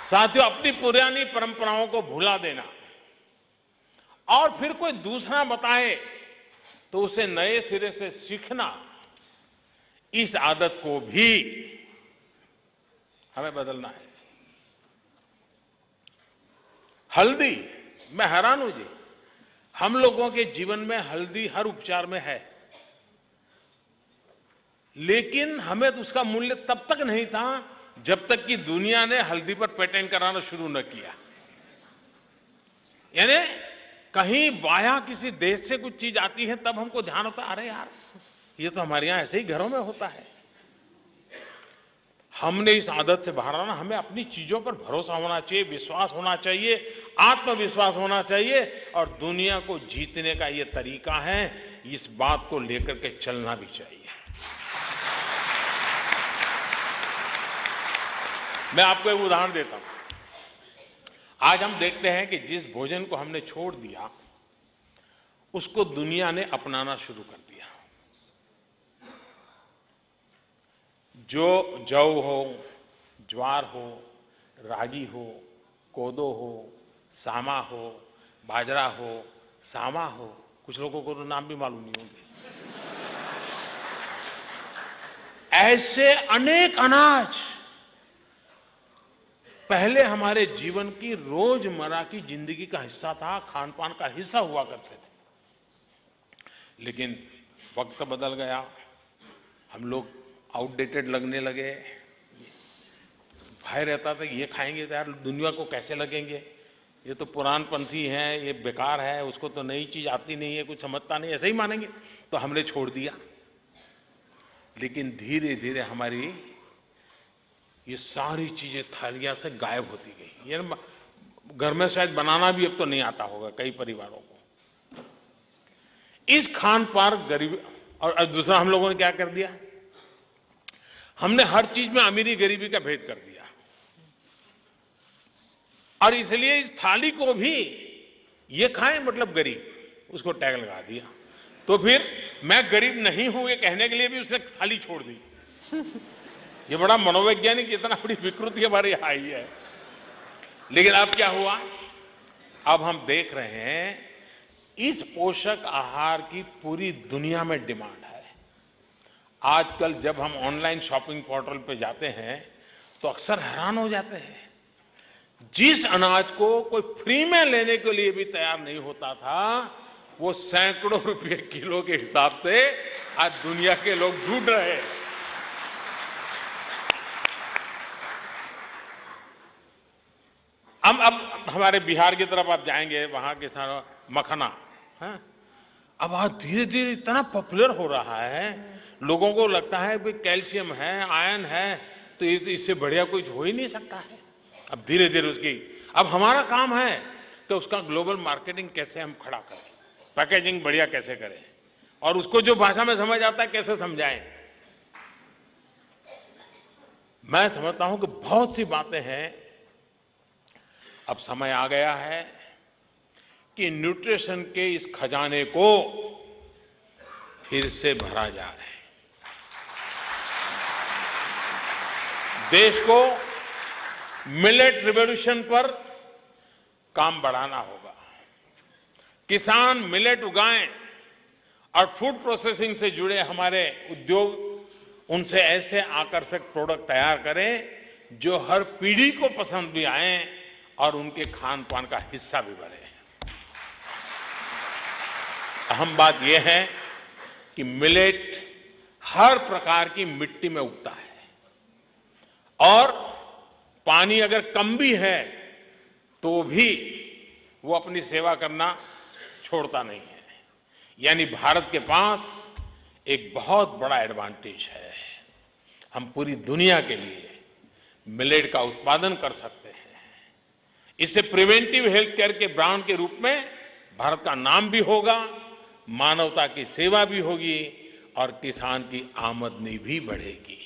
साथियों, अपनी पुरानी परंपराओं को भुला देना और फिर कोई दूसरा बताए तो उसे नए सिरे से सीखना, इस आदत को भी हमें बदलना है। हल्दी, मैं हैरान हूं जी, हम लोगों के जीवन में हल्दी हर उपचार में है, लेकिन हमें तो उसका मूल्य तब तक नहीं था जब तक कि दुनिया ने हल्दी पर पेटेंट कराना शुरू न किया। यानी कहीं बाहर किसी देश से कुछ चीज आती है तब हमको ध्यान होता है, अरे यार ये तो हमारे यहां ऐसे ही घरों में होता है। हमने इस आदत से बाहर आना, हमें अपनी चीजों पर भरोसा होना चाहिए, विश्वास होना चाहिए, आत्मविश्वास होना चाहिए और दुनिया को जीतने का ये तरीका है, इस बात को लेकर के चलना भी चाहिए। मैं आपको एक उदाहरण देता हूं। आज हम देखते हैं कि जिस भोजन को हमने छोड़ दिया उसको दुनिया ने अपनाना शुरू कर दिया। जो जौ हो, ज्वार हो, रागी हो, कोदो हो, सामा हो, बाजरा हो, सामा हो, कुछ लोगों को तो नाम भी मालूम नहीं होंगे, ऐसे अनेक अनाज पहले हमारे जीवन की रोजमर्रा की जिंदगी का हिस्सा था, खान पान का हिस्सा हुआ करते थे। लेकिन वक्त बदल गया, हम लोग आउटडेटेड लगने लगे। भय रहता था कि ये खाएंगे तो यार दुनिया को कैसे लगेंगे, ये तो पुरानपंथी हैं, ये बेकार है, उसको तो नई चीज आती नहीं है, कुछ समझता नहीं, ऐसे ही मानेंगे, तो हमने छोड़ दिया। लेकिन धीरे धीरे हमारी ये सारी चीजें थालियां से गायब होती गई। ये घर में शायद बनाना भी अब तो नहीं आता होगा कई परिवारों को। इस खान पान गरीबी और दूसरा हम लोगों ने क्या कर दिया, हमने हर चीज में अमीरी गरीबी का भेद कर दिया और इसलिए इस थाली को भी ये खाएं मतलब गरीब, उसको टैग लगा दिया। तो फिर मैं गरीब नहीं हूं ये कहने के लिए भी उसने थाली छोड़ दी। ये बड़ा मनोवैज्ञानिक, इतना बड़ी विकृति हमारी आई है। लेकिन अब क्या हुआ, अब हम देख रहे हैं इस पोषक आहार की पूरी दुनिया में डिमांड है। आजकल जब हम ऑनलाइन शॉपिंग पोर्टल पे जाते हैं तो अक्सर हैरान हो जाते हैं, जिस अनाज को कोई फ्री में लेने के लिए भी तैयार नहीं होता था, वो सैकड़ों रुपए किलो के हिसाब से आज दुनिया के लोग ढूंढ रहे हैं। अब हमारे बिहार की तरफ आप जाएंगे, वहां के सारा मखना है, अब आज धीरे धीरे इतना पॉपुलर हो रहा है, लोगों को लगता है कि कैल्शियम है, आयरन है, तो इससे बढ़िया कुछ हो ही नहीं सकता है। अब धीरे धीरे उसकी, अब हमारा काम है कि उसका ग्लोबल मार्केटिंग कैसे हम खड़ा करें, पैकेजिंग बढ़िया कैसे करें और उसको जो भाषा में समझ आता है कैसे समझाएं। मैं समझता हूं कि बहुत सी बातें हैं, अब समय आ गया है कि न्यूट्रिशन के इस खजाने को फिर से भरा जाए। देश को मिलेट रिवॉल्यूशन पर काम बढ़ाना होगा। किसान मिलेट उगाएं और फूड प्रोसेसिंग से जुड़े हमारे उद्योग उनसे ऐसे आकर्षक प्रोडक्ट तैयार करें जो हर पीढ़ी को पसंद भी आए और उनके खान पान का हिस्सा भी बने। अहम बात यह है कि मिलेट हर प्रकार की मिट्टी में उगता है और पानी अगर कम भी है तो भी वो अपनी सेवा करना छोड़ता नहीं है। यानी भारत के पास एक बहुत बड़ा एडवांटेज है, हम पूरी दुनिया के लिए मिलेट का उत्पादन कर सकते हैं। इससे प्रिवेंटिव हेल्थ केयर के ब्रांड के रूप में भारत का नाम भी होगा, मानवता की सेवा भी होगी और किसान की आमदनी भी बढ़ेगी।